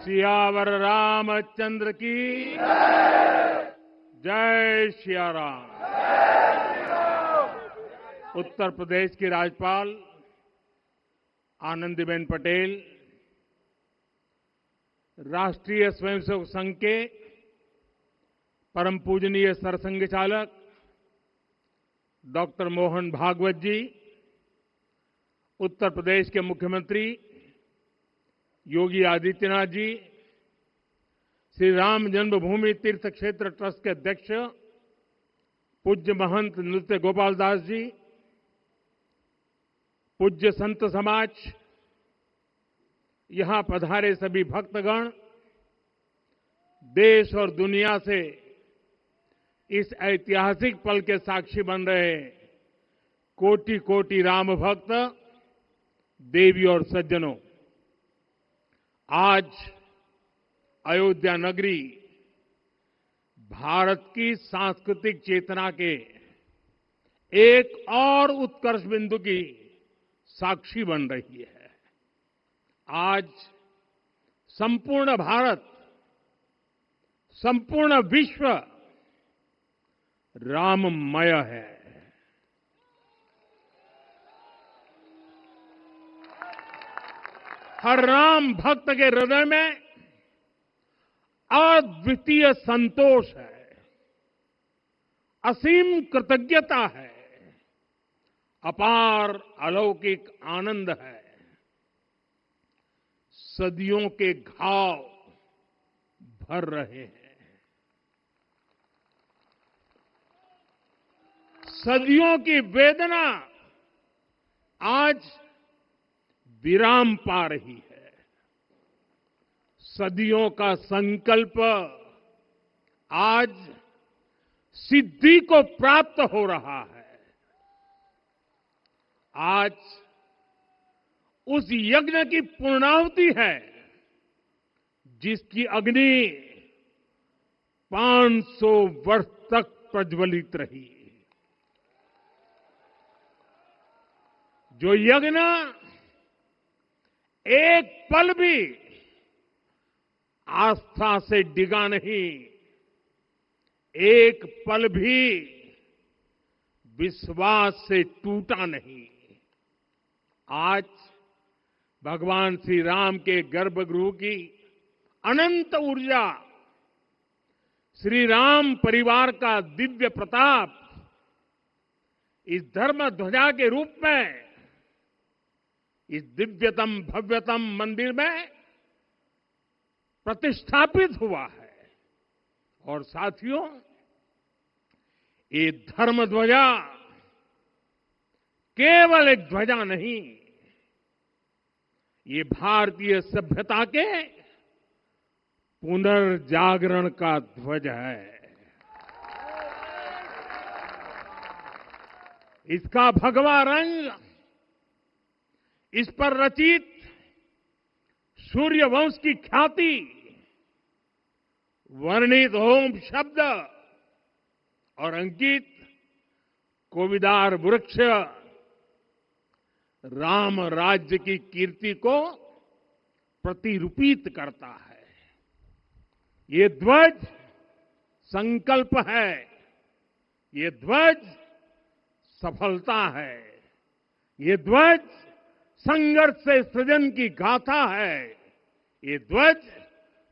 सियावर रामचंद्र की जय सिया राम। उत्तर प्रदेश की राज्यपाल आनंदीबेन पटेल, राष्ट्रीय स्वयंसेवक संघ के परम पूजनीय सरसंघ चालक डॉक्टर मोहन भागवत जी, उत्तर प्रदेश के मुख्यमंत्री योगी आदित्यनाथ जी, श्री राम जन्मभूमि तीर्थ क्षेत्र ट्रस्ट के अध्यक्ष पूज्य महंत नृत्य गोपाल दास जी, पूज्य संत समाज, यहां पधारे सभी भक्तगण, देश और दुनिया से इस ऐतिहासिक पल के साक्षी बन रहे कोटि कोटि राम भक्त, देवी और सज्जनों, आज अयोध्या नगरी भारत की सांस्कृतिक चेतना के एक और उत्कर्ष बिंदु की साक्षी बन रही है। आज संपूर्ण भारत, संपूर्ण विश्व राममय है। हर राम भक्त के हृदय में अद्वितीय संतोष है, असीम कृतज्ञता है, अपार अलौकिक आनंद है। सदियों के घाव भर रहे हैं, सदियों की वेदना आज विराम पा रही है, सदियों का संकल्प आज सिद्धि को प्राप्त हो रहा है। आज उस यज्ञ की पूर्णाहुति है जिसकी अग्नि 500 वर्ष तक प्रज्वलित रही। जो यज्ञ एक पल भी आस्था से डिगा नहीं, एक पल भी विश्वास से टूटा नहीं। आज भगवान श्री राम के गर्भगृह की अनंत ऊर्जा, श्री राम परिवार का दिव्य प्रताप इस धर्म ध्वजा के रूप में इस दिव्यतम भव्यतम मंदिर में प्रतिष्ठापित हुआ है। और साथियों, ये धर्म ध्वजा केवल एक ध्वजा नहीं, ये भारतीय सभ्यता के पुनर्जागरण का ध्वज है। इसका भगवा रंग, इस पर रचित सूर्यवंश की ख्याति, वर्णित होम शब्द और अंकित कोविदार वृक्ष राम राज्य की कीर्ति को प्रतिरूपित करता है। ये ध्वज संकल्प है, ये ध्वज सफलता है, ये ध्वज संघर्ष से सृजन की गाथा है, ये ध्वज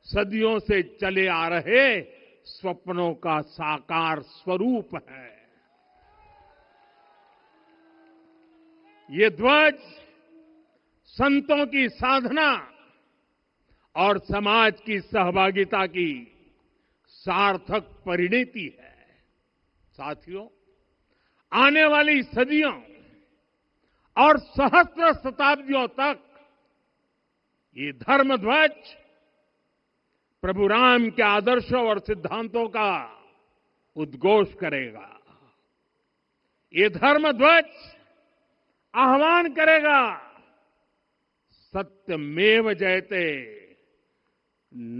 सदियों से चले आ रहे स्वप्नों का साकार स्वरूप है। ये ध्वज संतों की साधना और समाज की सहभागिता की सार्थक परिणति है। साथियों, आने वाली सदियों और सहस्त्र शताब्दियों तक ये धर्म ध्वज प्रभु राम के आदर्शों और सिद्धांतों का उद्घोष करेगा। ये धर्म ध्वज आह्वान करेगा, सत्यमेव जयते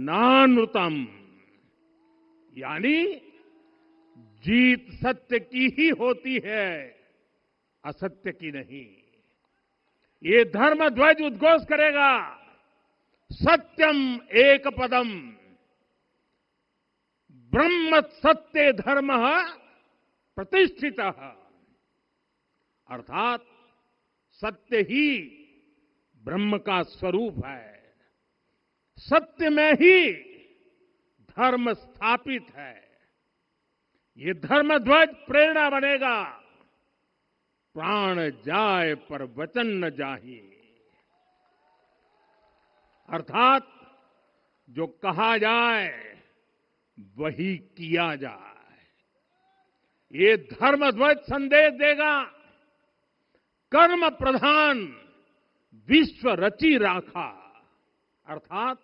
नानृतम, यानी जीत सत्य की ही होती है, असत्य की नहीं। ये धर्म ध्वज उद्घोष करेगा, सत्यम एक पदम ब्रह्म सत्य धर्म प्रतिष्ठित, अर्थात सत्य ही ब्रह्म का स्वरूप है, सत्य में ही धर्म स्थापित है। ये धर्म ध्वज प्रेरणा बनेगा, प्राण जाए पर वचन न जाहि, अर्थात जो कहा जाए वही किया जाए। ये धर्म ध्वज संदेश देगा, कर्म प्रधान विश्व रची राखा, अर्थात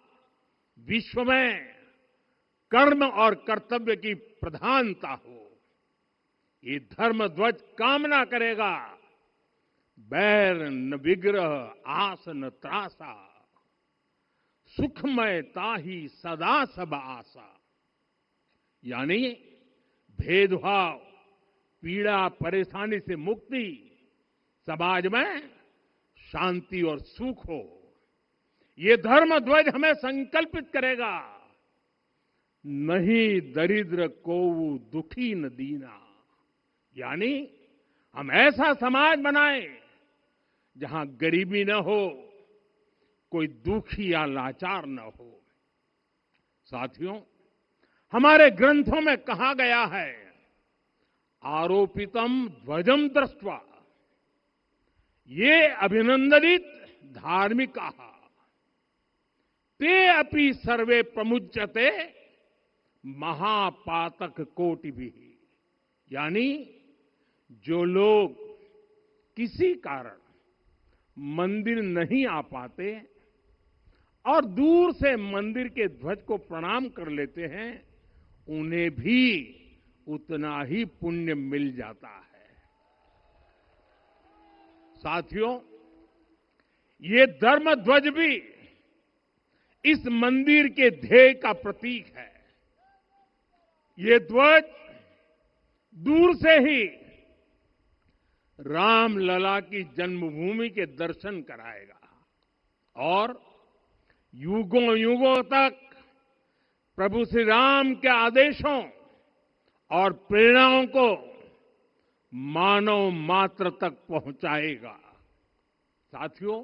विश्व में कर्म और कर्तव्य की प्रधानता हो। ये धर्म ध्वज कामना करेगा, बैर न विग्रह आस न त्रासा, सुखमय ताही सदा सब आशा, यानी भेदभाव, पीड़ा परेशानी से मुक्ति, समाज में शांति और सुख हो। ये धर्म ध्वज हमें संकल्पित करेगा, नहीं दरिद्र को दुखी न दीना, यानी हम ऐसा समाज बनाएं जहां गरीबी न हो, कोई दुखी या लाचार न हो। साथियों, हमारे ग्रंथों में कहा गया है, आरोपितम ध्वजम दृष्ट्वा ये अभिनंदनित धार्मिका ते अपि सर्वे प्रमुच्यते महापातक कोटि भी, यानी जो लोग किसी कारण मंदिर नहीं आ पाते और दूर से मंदिर के ध्वज को प्रणाम कर लेते हैं, उन्हें भी उतना ही पुण्य मिल जाता है। साथियों, ये धर्म ध्वज भी इस मंदिर के ध्येय का प्रतीक है। ये ध्वज दूर से ही राम लला की जन्मभूमि के दर्शन कराएगा और युगों युगों तक प्रभु श्री राम के आदेशों और प्रेरणाओं को मानव मात्र तक पहुंचाएगा। साथियों,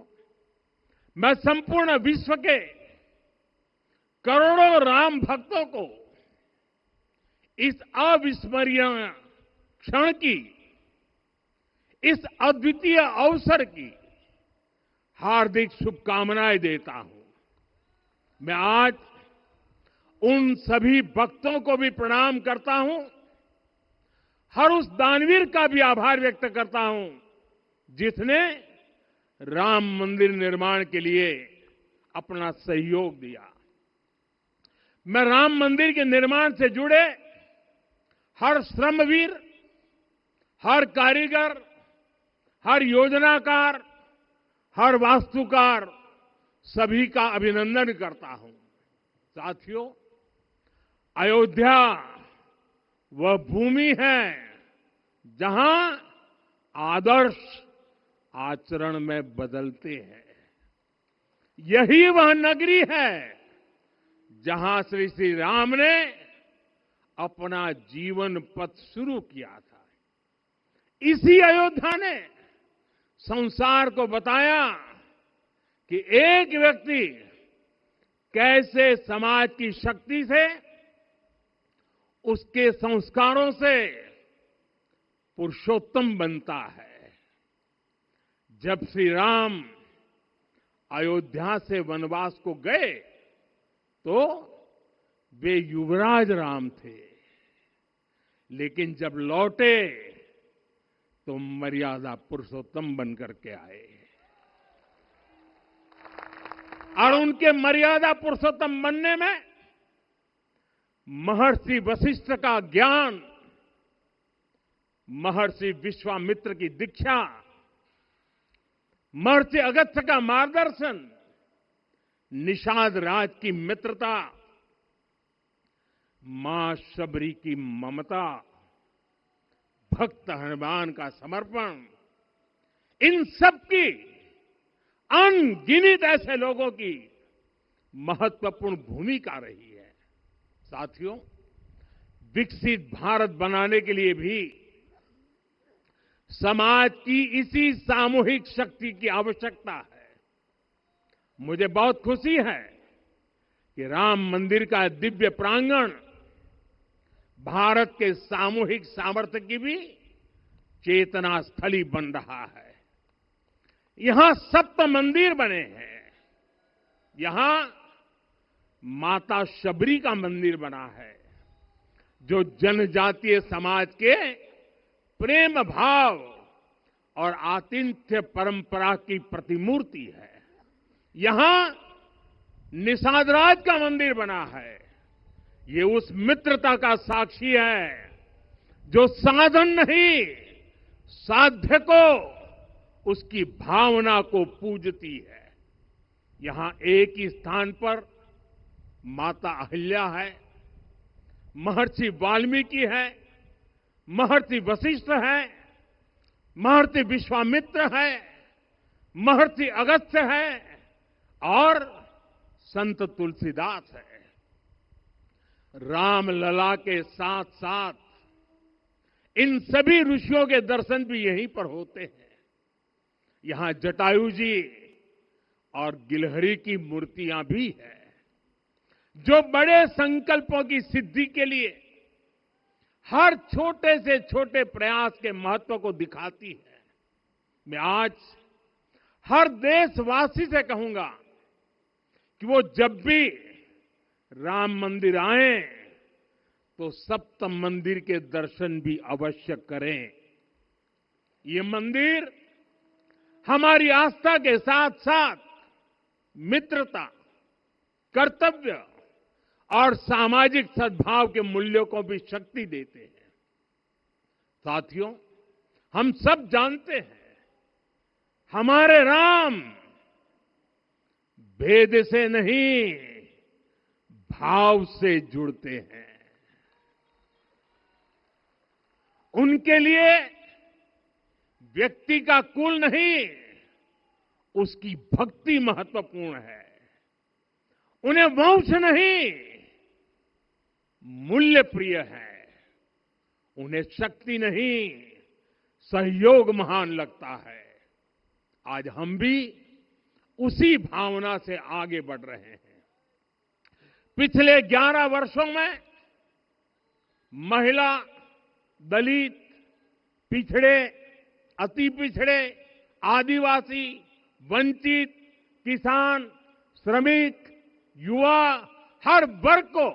मैं संपूर्ण विश्व के करोड़ों राम भक्तों को इस अविस्मरणीय क्षण की, इस अद्वितीय अवसर की हार्दिक शुभकामनाएं देता हूं। मैं आज उन सभी भक्तों को भी प्रणाम करता हूं, हर उस दानवीर का भी आभार व्यक्त करता हूं जिसने राम मंदिर निर्माण के लिए अपना सहयोग दिया। मैं राम मंदिर के निर्माण से जुड़े हर श्रमवीर, हर कारीगर, हर योजनाकार, हर वास्तुकार, सभी का अभिनंदन करता हूं। साथियों, अयोध्या वह भूमि है जहां आदर्श आचरण में बदलते हैं। यही वह नगरी है जहां श्री श्री राम ने अपना जीवन पथ शुरू किया था। इसी अयोध्या ने संसार को बताया कि एक व्यक्ति कैसे समाज की शक्ति से, उसके संस्कारों से पुरुषोत्तम बनता है। जब श्री राम अयोध्या से वनवास को गए तो वे युवराज राम थे, लेकिन जब लौटे तो मर्यादा पुरुषोत्तम बनकर के आए और उनके मर्यादा पुरुषोत्तम बनने में महर्षि वशिष्ठ का ज्ञान, महर्षि विश्वामित्र की दीक्षा, महर्षि अगस्त्य का मार्गदर्शन, निषाद राज की मित्रता, मां शबरी की ममता, भक्त हनुमान का समर्पण, इन सब की, अनगिनत ऐसे लोगों की महत्वपूर्ण भूमिका रही है। साथियों, विकसित भारत बनाने के लिए भी समाज की इसी सामूहिक शक्ति की आवश्यकता है। मुझे बहुत खुशी है कि राम मंदिर का दिव्य प्रांगण भारत के सामूहिक सामर्थ्य की भी चेतना स्थली बन रहा है। यहां सप्त मंदिर बने हैं। यहां माता शबरी का मंदिर बना है, जो जनजातीय समाज के प्रेम भाव और आतिथ्य परंपरा की प्रतिमूर्ति है। यहां निषादराज का मंदिर बना है। ये उस मित्रता का साक्षी है जो साधन नहीं, साध्य को, उसकी भावना को पूजती है। यहां एक ही स्थान पर माता अहिल्या है, महर्षि वाल्मीकि है, महर्षि वशिष्ठ है, महर्षि विश्वामित्र है, महर्षि अगस्त्य है और संत तुलसीदास है। रामलला के साथ साथ इन सभी ऋषियों के दर्शन भी यहीं पर होते हैं। यहां जटायु जी और गिलहरी की मूर्तियां भी हैं, जो बड़े संकल्पों की सिद्धि के लिए हर छोटे से छोटे प्रयास के महत्व को दिखाती है। मैं आज हर देशवासी से कहूंगा कि वो जब भी राम मंदिर आए तो सप्त मंदिर के दर्शन भी अवश्य करें। ये मंदिर हमारी आस्था के साथ साथ मित्रता, कर्तव्य और सामाजिक सद्भाव के मूल्यों को भी शक्ति देते हैं। साथियों, हम सब जानते हैं हमारे राम भेद से नहीं, भाव से जुड़ते हैं। उनके लिए व्यक्ति का कुल नहीं, उसकी भक्ति महत्वपूर्ण है। उन्हें वंश नहीं, मूल्य प्रिय है। उन्हें शक्ति नहीं, सहयोग महान लगता है। आज हम भी उसी भावना से आगे बढ़ रहे हैं। पिछले 11 वर्षों में महिला, दलित, पिछड़े, अति पिछड़े, आदिवासी, वंचित, किसान, श्रमिक, युवा, हर वर्ग को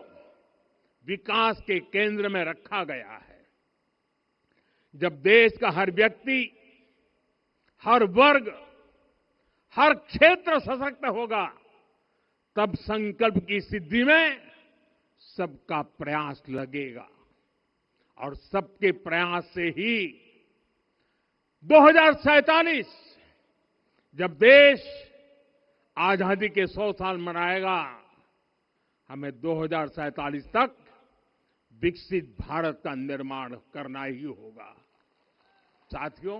विकास के केंद्र में रखा गया है। जब देश का हर व्यक्ति, हर वर्ग, हर क्षेत्र सशक्त होगा, तब संकल्प की सिद्धि में सबका प्रयास लगेगा। और सबके प्रयास से ही 2047 जब देश आजादी के 100 साल मनाएगा, हमें 2047 तक विकसित भारत का निर्माण करना ही होगा। साथियों,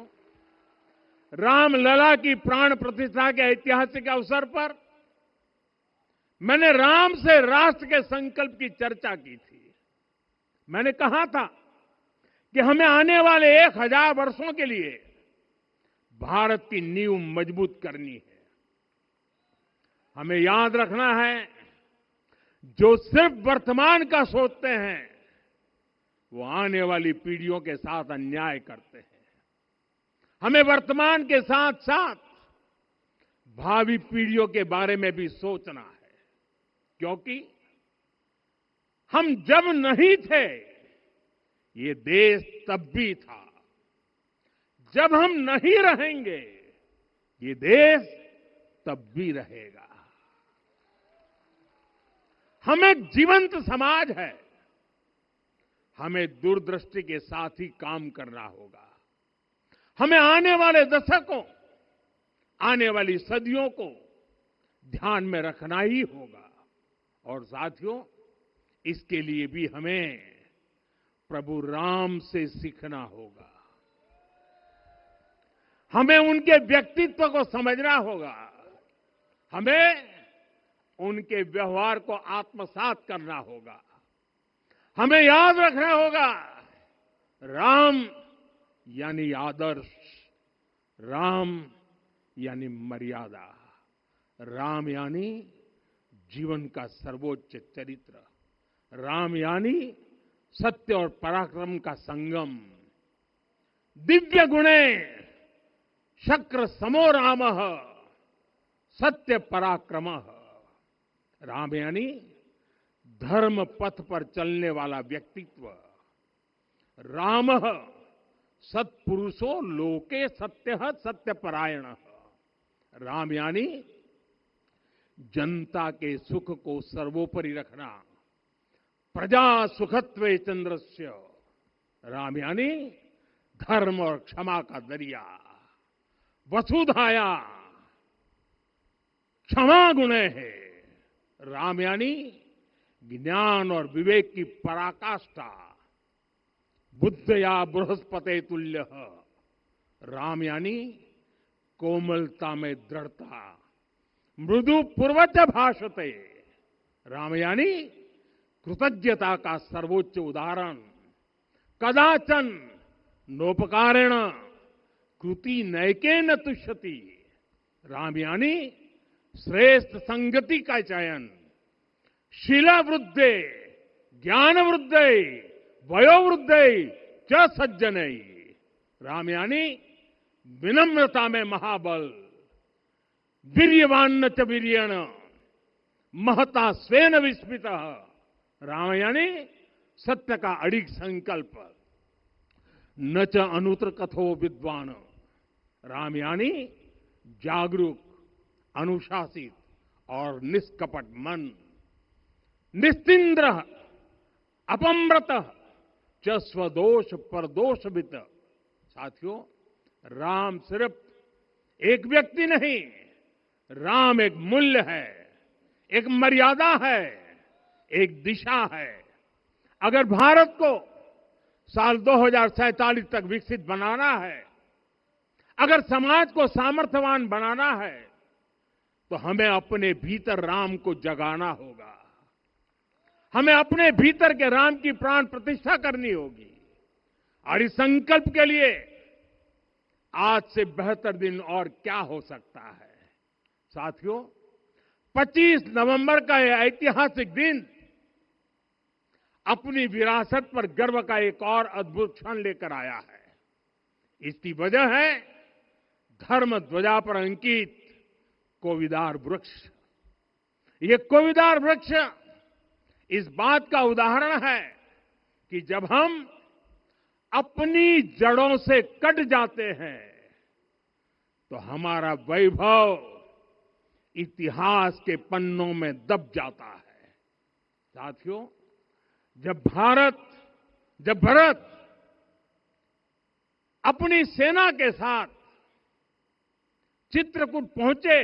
रामलला की प्राण प्रतिष्ठा के ऐतिहासिक अवसर पर मैंने राम से राष्ट्र के संकल्प की चर्चा की थी। मैंने कहा था कि हमें आने वाले 1000 वर्षों के लिए भारत की नींव मजबूत करनी है। हमें याद रखना है, जो सिर्फ वर्तमान का सोचते हैं वो आने वाली पीढ़ियों के साथ अन्याय करते हैं। हमें वर्तमान के साथ साथ भावी पीढ़ियों के बारे में भी सोचना है, क्योंकि हम जब नहीं थे ये देश तब भी था, जब हम नहीं रहेंगे ये देश तब भी रहेगा। हम एक जीवंत समाज है, हमें दूरदृष्टि के साथ ही काम करना होगा। हमें आने वाले दशकों, आने वाली सदियों को ध्यान में रखना ही होगा। और साथियों, इसके लिए भी हमें प्रभु राम से सीखना होगा। हमें उनके व्यक्तित्व को समझना होगा। हमें उनके व्यवहार को आत्मसात करना होगा। हमें याद रखना होगा, राम यानी आदर्श, राम यानी मर्यादा, राम यानी जीवन का सर्वोच्च चरित्र, राम यानी सत्य और पराक्रम का संगम। दिव्य गुणे शक्र समो रामः सत्य पराक्रमः। राम यानी धर्म पथ पर चलने वाला व्यक्तित्व। रामः सत्पुरुषो लोके सत्यः सत्यपरायणः। राम यानी जनता के सुख को सर्वोपरि रखना, प्रजा सुखत्वे चंद्रस्य। राम यानी धर्म और क्षमा का दरिया। वसुधाया क्षमा गुणे है। राम यानी ज्ञान और विवेक की पराकाष्ठा। बुद्धया बृहस्पते तुल्य। राम यानी कोमलता में दृढ़ता। मृदु पूर्वज भाषते। राम यानी कृतज्ञता का सर्वोच्च उदाहरण। कदाचन नोपकारेण कृति नैकेन तुष्यति। राम यानी श्रेष्ठ संगति का चयन। शीला वृद्धे ज्ञान वृद्धे वयोवृद्धे च सज्जनै। राम यानी विनम्रता में महाबल। वीर्यवान च वीर्येण महता स्वेन विस्मितः। राम यानी सत्य का अडिग संकल्प। न च अनुत्र कथो विद्वान। राम यानी जागरूक, अनुशासित और निष्कपट मन। निस्तिंद्र अपम्रत च स्वदोष परदोषवित। साथियों, राम सिर्फ एक व्यक्ति नहीं, राम एक मूल्य है, एक मर्यादा है, एक दिशा है। अगर भारत को साल 2047 तक विकसित बनाना है, अगर समाज को सामर्थ्यवान बनाना है, तो हमें अपने भीतर राम को जगाना होगा। हमें अपने भीतर के राम की प्राण प्रतिष्ठा करनी होगी। और इस संकल्प के लिए आज से बेहतर दिन और क्या हो सकता है। साथियों, 25 नवंबर का यह ऐतिहासिक दिन अपनी विरासत पर गर्व का एक और अद्भुत क्षण लेकर आया है। इसकी वजह है धर्म ध्वजा पर अंकित कोविदार वृक्ष। ये कोविदार वृक्ष इस बात का उदाहरण है कि जब हम अपनी जड़ों से कट जाते हैं तो हमारा वैभव इतिहास के पन्नों में दब जाता है। साथियों, जब भरत अपनी सेना के साथ चित्रकूट पहुंचे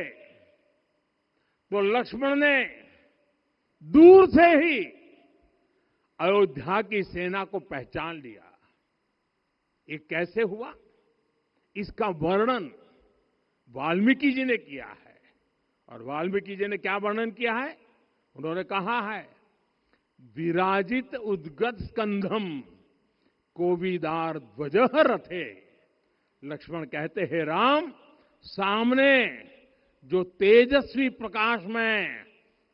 तो लक्ष्मण ने दूर से ही अयोध्या की सेना को पहचान लिया। ये कैसे हुआ, इसका वर्णन वाल्मीकि जी ने किया है। और वाल्मीकि जी ने क्या वर्णन किया है? उन्होंने कहा है, विराजित उद्गत स्कंधम कोविदार ध्वज रथे। लक्ष्मण कहते हैं, राम, सामने जो तेजस्वी प्रकाश में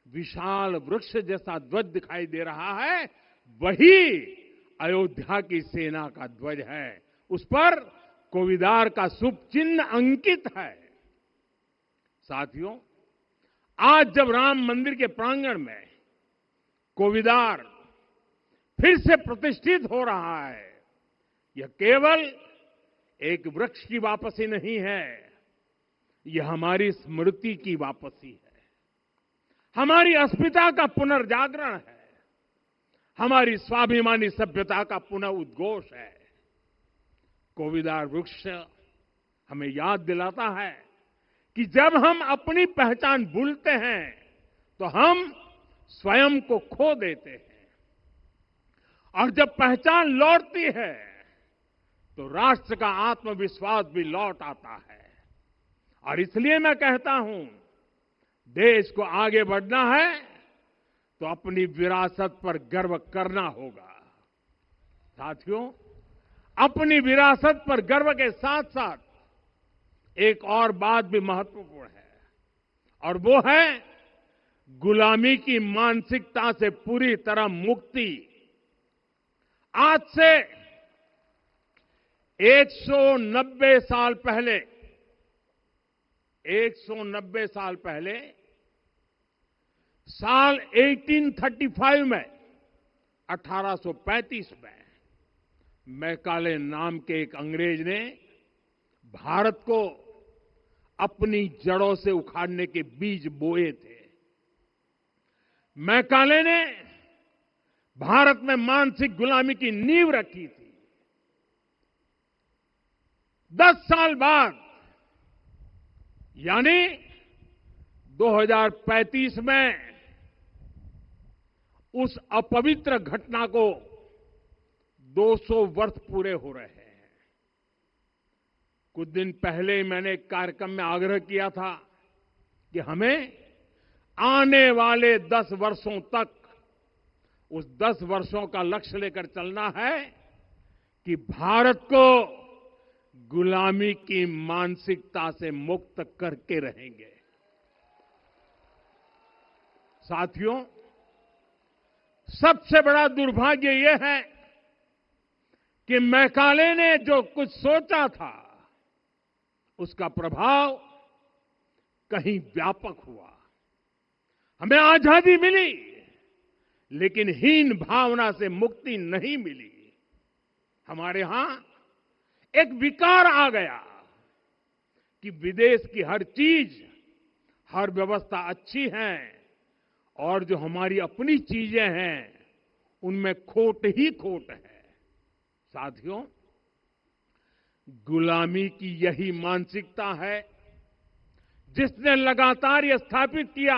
विशाल वृक्ष जैसा ध्वज दिखाई दे रहा है, वही अयोध्या की सेना का ध्वज है। उस पर कोविदार का शुभ चिन्ह अंकित है। साथियों, आज जब राम मंदिर के प्रांगण में कोविदार फिर से प्रतिष्ठित हो रहा है, यह केवल एक वृक्ष की वापसी नहीं है, यह हमारी स्मृति की वापसी है, हमारी अस्मिता का पुनर्जागरण है, हमारी स्वाभिमानी सभ्यता का पुनः उद्घोष है। कोविदार वृक्ष हमें याद दिलाता है कि जब हम अपनी पहचान भूलते हैं तो हम स्वयं को खो देते हैं, और जब पहचान लौटती है तो राष्ट्र का आत्मविश्वास भी लौट आता है। और इसलिए मैं कहता हूं, देश को आगे बढ़ना है तो अपनी विरासत पर गर्व करना होगा। साथियों, अपनी विरासत पर गर्व के साथ साथ एक और बात भी महत्वपूर्ण है, और वो है गुलामी की मानसिकता से पूरी तरह मुक्ति। आज से 190 साल पहले 190 साल पहले साल 1835 में 1835 में मैकाले नाम के एक अंग्रेज ने भारत को अपनी जड़ों से उखाड़ने के बीज बोए थे। मैकाले ने भारत में मानसिक गुलामी की नींव रखी थी। 10 साल बाद यानी 2035 में उस अपवित्र घटना को 200 वर्ष पूरे हो रहे हैं। कुछ दिन पहले मैंने एक कार्यक्रम में आग्रह किया था कि हमें आने वाले 10 वर्षों तक उस 10 वर्षों का लक्ष्य लेकर चलना है कि भारत को गुलामी की मानसिकता से मुक्त करके रहेंगे। साथियों, सबसे बड़ा दुर्भाग्य यह है कि मैकाले ने जो कुछ सोचा था उसका प्रभाव कहीं व्यापक हुआ। हमें आजादी मिली, लेकिन हीन भावना से मुक्ति नहीं मिली। हमारे यहां एक विकार आ गया कि विदेश की हर चीज, हर व्यवस्था अच्छी है और जो हमारी अपनी चीजें हैं उनमें खोट ही खोट है। साथियों, गुलामी की यही मानसिकता है जिसने लगातार यह स्थापित किया।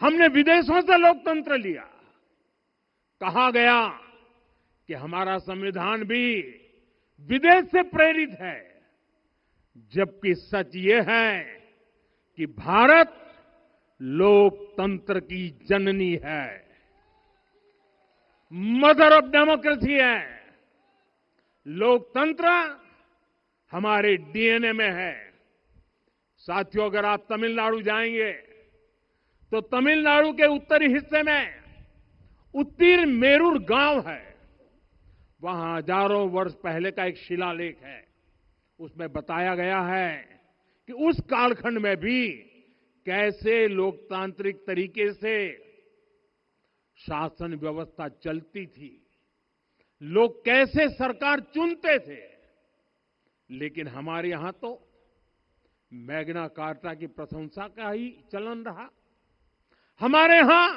हमने विदेशों से लोकतंत्र लिया। कहा गया कि हमारा संविधान भी विदेश से प्रेरित है, जबकि सच ये है कि भारत लोकतंत्र की जननी है, मदर ऑफ डेमोक्रेसी है। लोकतंत्र हमारे डीएनए में है। साथियों, अगर आप तमिलनाडु जाएंगे तो तमिलनाडु के उत्तरी हिस्से में उत्तीर मेरूर गांव है। वहां हजारों वर्ष पहले का एक शिलालेख है। उसमें बताया गया है कि उस कालखंड में भी कैसे लोकतांत्रिक तरीके से शासन व्यवस्था चलती थी, लोग कैसे सरकार चुनते थे। लेकिन हमारे यहां तो मैग्ना कार्टा की प्रशंसा का ही चलन रहा। हमारे यहां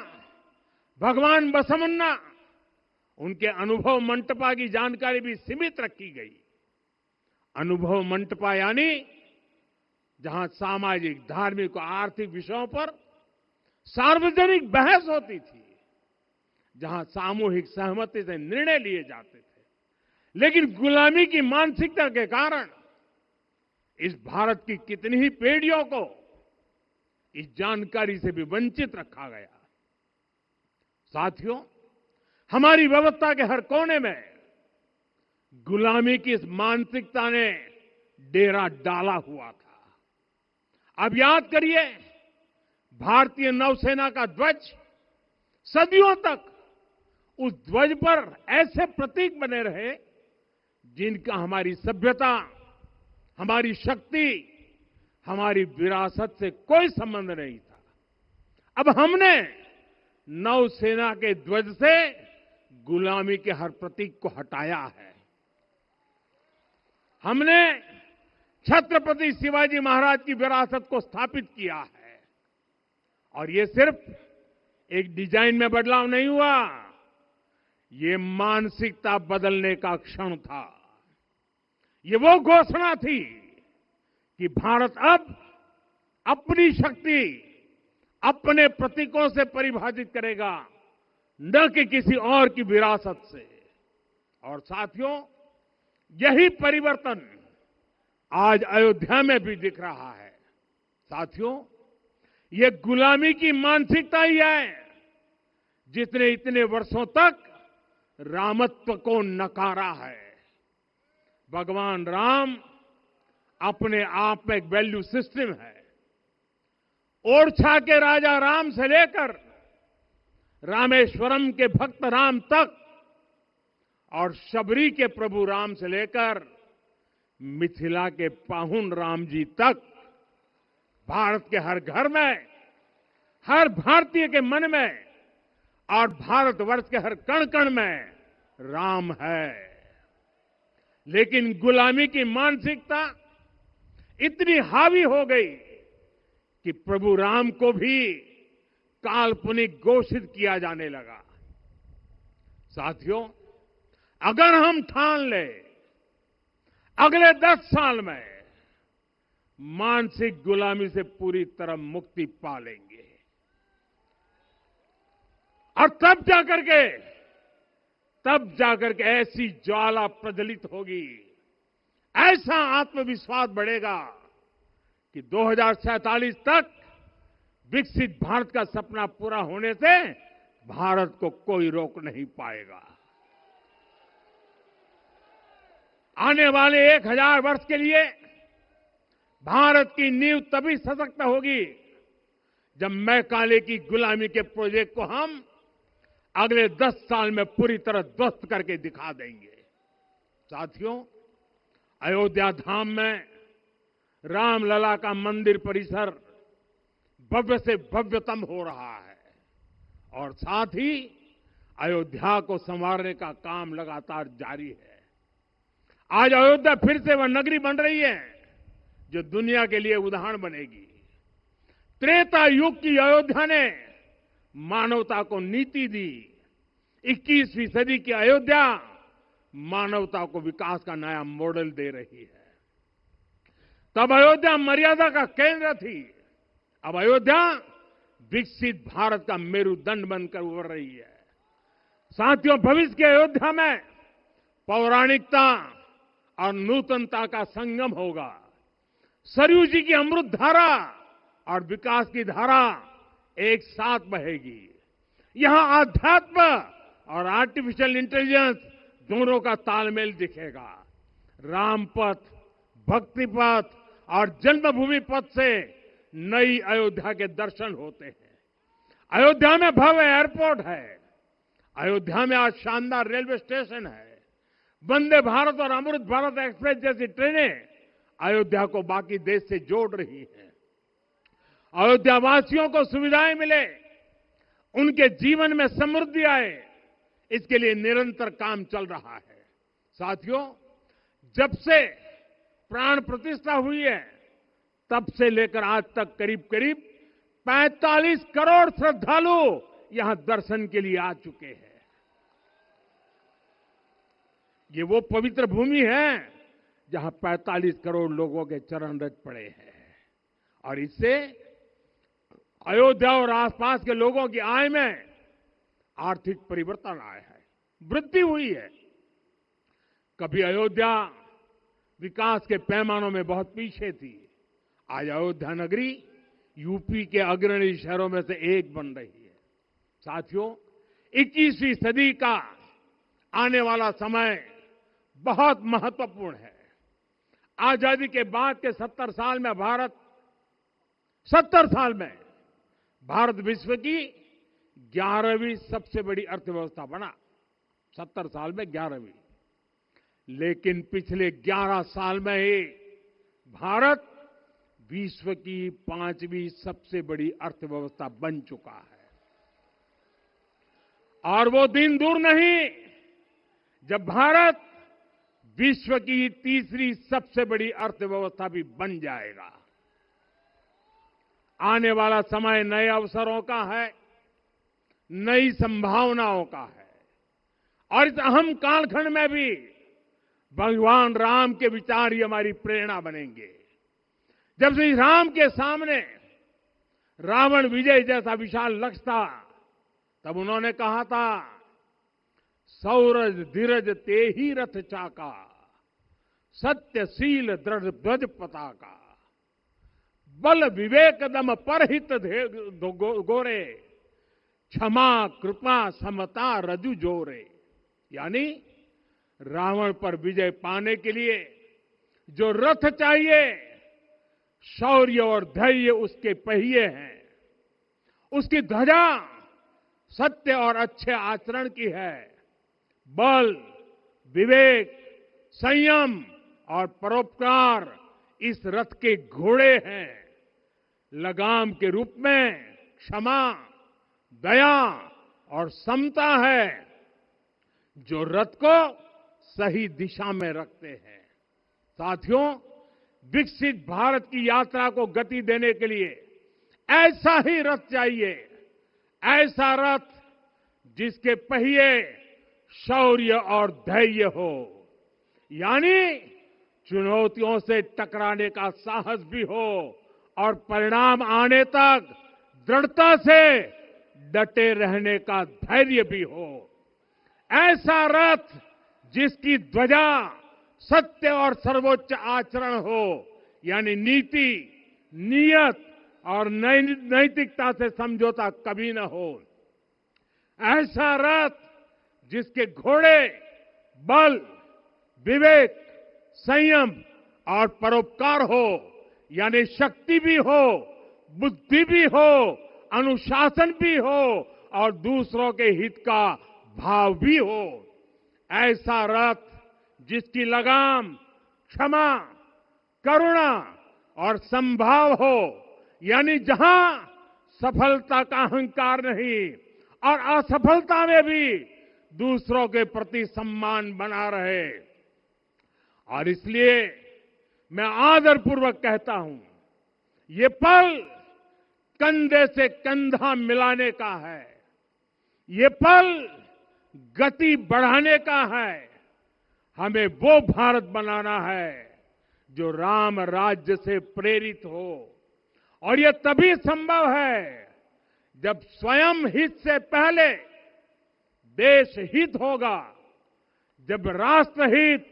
भगवान बसवन्ना, उनके अनुभव मंटपा की जानकारी भी सीमित रखी गई। अनुभव मंटपा यानी जहां सामाजिक, धार्मिक और आर्थिक विषयों पर सार्वजनिक बहस होती थी, जहां सामूहिक सहमति से निर्णय लिए जाते थे। लेकिन गुलामी की मानसिकता के कारण इस भारत की कितनी ही पीढ़ियों को इस जानकारी से भी वंचित रखा गया। साथियों, हमारी व्यवस्था के हर कोने में गुलामी की इस मानसिकता ने डेरा डाला हुआ था। अब याद करिए, भारतीय नौसेना का ध्वज सदियों तक उस ध्वज पर ऐसे प्रतीक बने रहे जिनका हमारी सभ्यता, हमारी शक्ति, हमारी विरासत से कोई संबंध नहीं था। अब हमने नौसेना के ध्वज से गुलामी के हर प्रतीक को हटाया है। हमने छत्रपति शिवाजी महाराज की विरासत को स्थापित किया है। और ये सिर्फ एक डिजाइन में बदलाव नहीं हुआ, ये मानसिकता बदलने का क्षण था। ये वो घोषणा थी कि भारत अब अपनी शक्ति अपने प्रतीकों से परिभाषित करेगा, न कि किसी और की विरासत से। और साथियों, यही परिवर्तन आज अयोध्या में भी दिख रहा है। साथियों, ये गुलामी की मानसिकता ही है जिसने इतने वर्षों तक रामत्व को नकारा है। भगवान राम अपने आप में एक वैल्यू सिस्टम है। ओरछा के राजा राम से लेकर रामेश्वरम के भक्त राम तक और शबरी के प्रभु राम से लेकर मिथिला के पाहुन राम जी तक भारत के हर घर में, हर भारतीय के मन में और भारतवर्ष के हर कण कण में राम है। लेकिन गुलामी की मानसिकता इतनी हावी हो गई कि प्रभु राम को भी काल्पनिक घोषित किया जाने लगा। साथियों, अगर हम ठान लें अगले 10 साल में मानसिक गुलामी से पूरी तरह मुक्ति पा लेंगे और तब जाकर के ऐसी ज्वाला प्रज्वलित होगी, ऐसा आत्मविश्वास बढ़ेगा कि 2047 तक विकसित भारत का सपना पूरा होने से भारत को कोई रोक नहीं पाएगा। आने वाले 1000 वर्ष के लिए भारत की नींव तभी सशक्त होगी जब मैकाले की गुलामी के प्रोजेक्ट को हम अगले 10 साल में पूरी तरह ध्वस्त करके दिखा देंगे। साथियों, अयोध्या धाम में रामलला का मंदिर परिसर भव्य से भव्यतम हो रहा है और साथ ही अयोध्या को संवारने का काम लगातार जारी है। आज अयोध्या फिर से वह नगरी बन रही है जो दुनिया के लिए उदाहरण बनेगी। त्रेता युग की अयोध्या ने मानवता को नीति दी। 21वीं सदी की अयोध्या मानवता को विकास का नया मॉडल दे रही है। तब अयोध्या मर्यादा का केंद्र थी, अब अयोध्या विकसित भारत का मेरुदंड बनकर उभर रही है। साथियों, भविष्य की अयोध्या में पौराणिकता और नूतनता का संगम होगा। सरयू जी की अमृत धारा और विकास की धारा एक साथ बहेगी। यहां आध्यात्म और आर्टिफिशियल इंटेलिजेंस दोनों का तालमेल दिखेगा। राम पथ, भक्ति पथ और जन्मभूमि पथ से नई अयोध्या के दर्शन होते हैं। अयोध्या में भव्य एयरपोर्ट है। अयोध्या में आज शानदार रेलवे स्टेशन है। वंदे भारत और अमृत भारत एक्सप्रेस जैसी ट्रेनें अयोध्या को बाकी देश से जोड़ रही हैं। अयोध्या वासियों को सुविधाएं मिले, उनके जीवन में समृद्धि आए, इसके लिए निरंतर काम चल रहा है। साथियों, जब से प्राण प्रतिष्ठा हुई है तब से लेकर आज तक करीब करीब 45 करोड़ श्रद्धालु यहां दर्शन के लिए आ चुके हैं। ये वो पवित्र भूमि है जहां 45 करोड़ लोगों के चरण रज पड़े हैं और इससे अयोध्या और आसपास के लोगों की आय में आर्थिक परिवर्तन आया है, वृद्धि हुई है। कभी अयोध्या विकास के पैमानों में बहुत पीछे थी, आज अयोध्या नगरी यूपी के अग्रणी शहरों में से एक बन रही है। साथियों, 21वीं सदी का आने वाला समय बहुत महत्वपूर्ण है। आजादी के बाद के 70 साल में भारत विश्व की 11वीं सबसे बड़ी अर्थव्यवस्था बना। 70 साल में 11वीं। लेकिन पिछले 11 साल में ही भारत विश्व की 5वीं सबसे बड़ी अर्थव्यवस्था बन चुका है। और वो दिन दूर नहीं जब भारत विश्व की 3री सबसे बड़ी अर्थव्यवस्था भी बन जाएगा। आने वाला समय नए अवसरों का है, नई संभावनाओं का है और इस अहम कालखंड में भी भगवान राम के विचार ही हमारी प्रेरणा बनेंगे। जब श्री राम के सामने रावण विजय जैसा विशाल लक्ष्य था तब उन्होंने कहा था, सौरज धीरज ते ही रथ चाका, सत्यशील दृढ़ ध्वज पताका। बल विवेक दम परहित गोरे, क्षमा कृपा समता रजु जोरे। यानी रावण पर विजय पाने के लिए जो रथ चाहिए, शौर्य और धैर्य उसके पहिए हैं, उसकी ध्वजा सत्य और अच्छे आचरण की है। बल, विवेक, संयम और परोपकार इस रथ के घोड़े हैं। लगाम के रूप में क्षमा, दया और समता है, जो रथ को सही दिशा में रखते हैं। साथियों, विकसित भारत की यात्रा को गति देने के लिए ऐसा ही रथ चाहिए, ऐसा रथ जिसके पहिए शौर्य और धैर्य हो, यानी चुनौतियों से टकराने का साहस भी हो और परिणाम आने तक दृढ़ता से डटे रहने का धैर्य भी हो। ऐसा रथ जिसकी ध्वजा सत्य और सर्वोच्च आचरण हो, यानी नीति, नियत और नैतिकता से समझौता कभी न हो। ऐसा रथ जिसके घोड़े बल, विवेक, संयम और परोपकार हो, यानी शक्ति भी हो, बुद्धि भी हो, अनुशासन भी हो और दूसरों के हित का भाव भी हो। ऐसा रथ जिसकी लगाम क्षमा, करुणा और संभाव हो, यानी जहां सफलता का अहंकार नहीं और असफलता में भी दूसरों के प्रति सम्मान बना रहे। और इसलिए मैं आदरपूर्वक कहता हूं, ये पल कंधे से कंधा मिलाने का है, ये पल गति बढ़ाने का है। हमें वो भारत बनाना है जो राम राज्य से प्रेरित हो, और ये तभी संभव है जब स्वयं हित से पहले देश हित होगा, जब राष्ट्रहित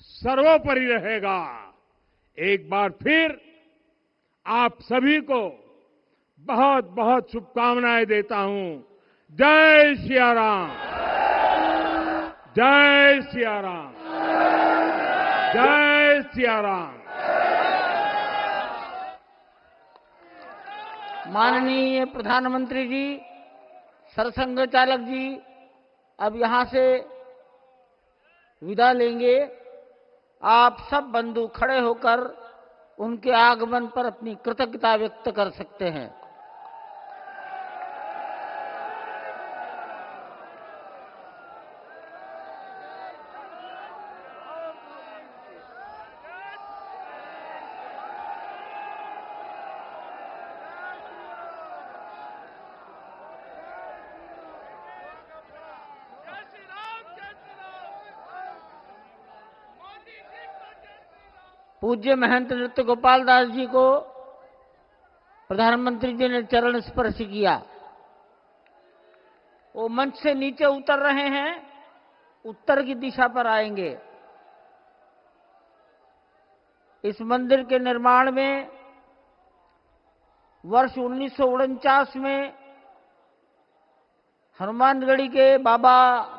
सर्वोपरि रहेगा। एक बार फिर आप सभी को बहुत बहुत शुभकामनाएं देता हूं। जय सिया राम, जय सिया राम, जय सिया राम। माननीय प्रधानमंत्री जी, सरसंघ चालक जी अब यहां से विदा लेंगे। आप सब बंधु खड़े होकर उनके आगमन पर अपनी कृतज्ञता व्यक्त कर सकते हैं। पूज्य महंत नृत्य गोपाल दास जी को प्रधानमंत्री जी ने चरण स्पर्श किया। वो मंच से नीचे उतर रहे हैं, उत्तर की दिशा पर आएंगे। इस मंदिर के निर्माण में वर्ष 1949 में हनुमानगढ़ी के बाबा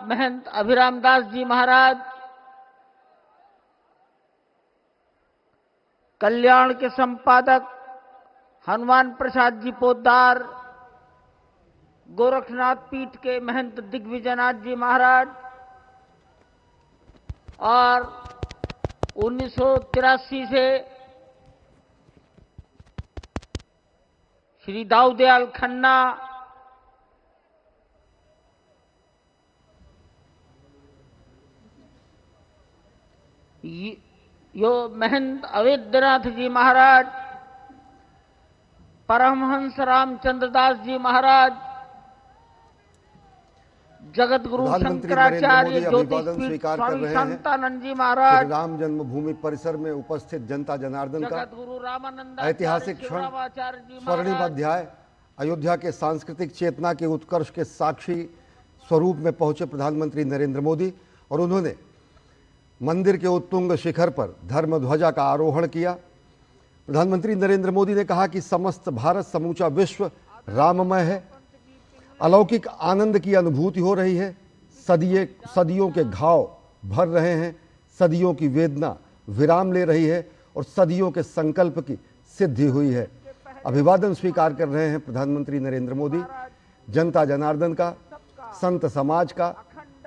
महंत अभिराम दास जी महाराज, कल्याण के संपादक हनुमान प्रसाद जी पोद्दार, गोरखनाथ पीठ के महंत दिग्विजयनाथ जी महाराज और 1983 से श्री दाऊदयाल खन्ना, यो महंत अवेद्यनाथ जी महाराज, परमहंस रामचंद्र दास जी महाराज, जगत गुरु शंकराचार्य ज्योतिष स्वामी शांतानंद जी महाराज, राम जन्मभूमि परिसर में उपस्थित जनता जनार्दन का ऐतिहासिक क्षण, स्वर्णिम अध्याय, अयोध्या के सांस्कृतिक चेतना के उत्कर्ष के साक्षी स्वरूप में पहुंचे प्रधानमंत्री नरेंद्र मोदी, और उन्होंने मंदिर के उत्तुंग शिखर पर धर्म ध्वजा का आरोहण किया। प्रधानमंत्री नरेंद्र मोदी ने कहा कि समस्त भारत, समूचा विश्व राममय है। अलौकिक आनंद की अनुभूति हो रही है। सदियों के घाव भर रहे हैं, सदियों की वेदना विराम ले रही है और सदियों के संकल्प की सिद्धि हुई है। अभिवादन स्वीकार कर रहे हैं प्रधानमंत्री नरेंद्र मोदी जनता जनार्दन का, संत समाज का,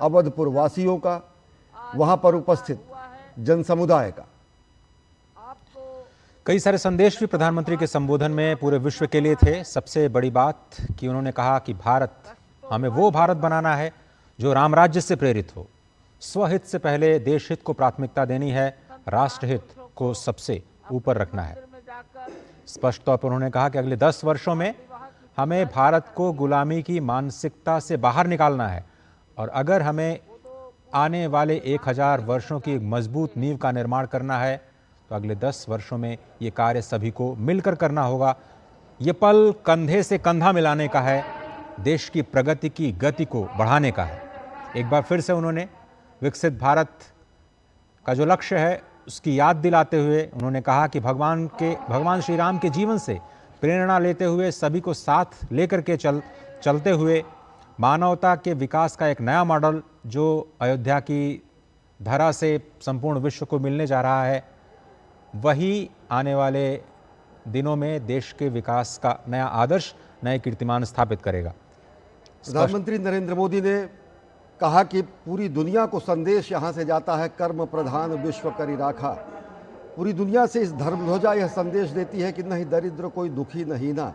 अवधपुर वासियों का, वहां पर उपस्थित जन समुदाय का। कई सारे संदेश भी प्रधानमंत्री के संबोधन में पूरे विश्व के लिए थे। सबसे बड़ी बात कि उन्होंने कहा कि भारत, हमें वो भारत बनाना है जो राम राज्य से प्रेरित हो। स्वहित से पहले देश हित को प्राथमिकता देनी है, राष्ट्रहित को सबसे ऊपर रखना है। स्पष्ट तौर पर उन्होंने कहा कि अगले 10 वर्षों में हमें भारत को गुलामी की मानसिकता से बाहर निकालना है और अगर हमें आने वाले 1000 वर्षों की मजबूत नींव का निर्माण करना है तो अगले 10 वर्षों में ये कार्य सभी को मिलकर करना होगा। ये पल कंधे से कंधा मिलाने का है, देश की प्रगति की गति को बढ़ाने का है। एक बार फिर से उन्होंने विकसित भारत का जो लक्ष्य है उसकी याद दिलाते हुए उन्होंने कहा कि भगवान श्री राम के जीवन से प्रेरणा लेते हुए, सभी को साथ लेकर के चलते हुए मानवता के विकास का एक नया मॉडल जो अयोध्या की धरा से संपूर्ण विश्व को मिलने जा रहा है, वही आने वाले दिनों में देश के विकास का नया आदर्श, नए कीर्तिमान स्थापित करेगा। प्रधानमंत्री नरेंद्र मोदी ने कहा कि पूरी दुनिया को संदेश यहां से जाता है, कर्म प्रधान विश्व करी राखा। पूरी दुनिया से इस धर्म ध्वजा यह संदेश देती है कि नहीं दरिद्र कोई दुखी नहीं ना।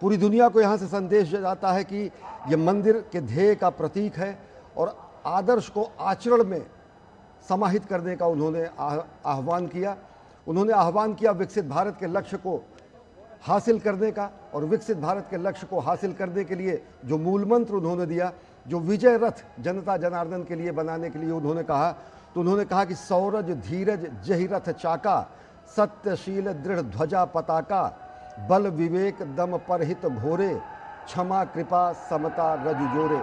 पूरी दुनिया को यहां से संदेश जाता है कि यह मंदिर के ध्येय का प्रतीक है और आदर्श को आचरण में समाहित करने का उन्होंने आह्वान किया। उन्होंने आह्वान किया विकसित भारत के लक्ष्य को हासिल करने का, और विकसित भारत के लक्ष्य को हासिल करने के लिए जो मूल मंत्र उन्होंने दिया, जो विजय रथ जनता जनार्दन के लिए बनाने के लिए उन्होंने कहा, तो उन्होंने कहा कि सौरज धीरज जहि रथ चाका, सत्यशील दृढ़ ध्वजा पताका, बल विवेक दम परहित घोरे, क्षमा कृपा समता रज जोरे।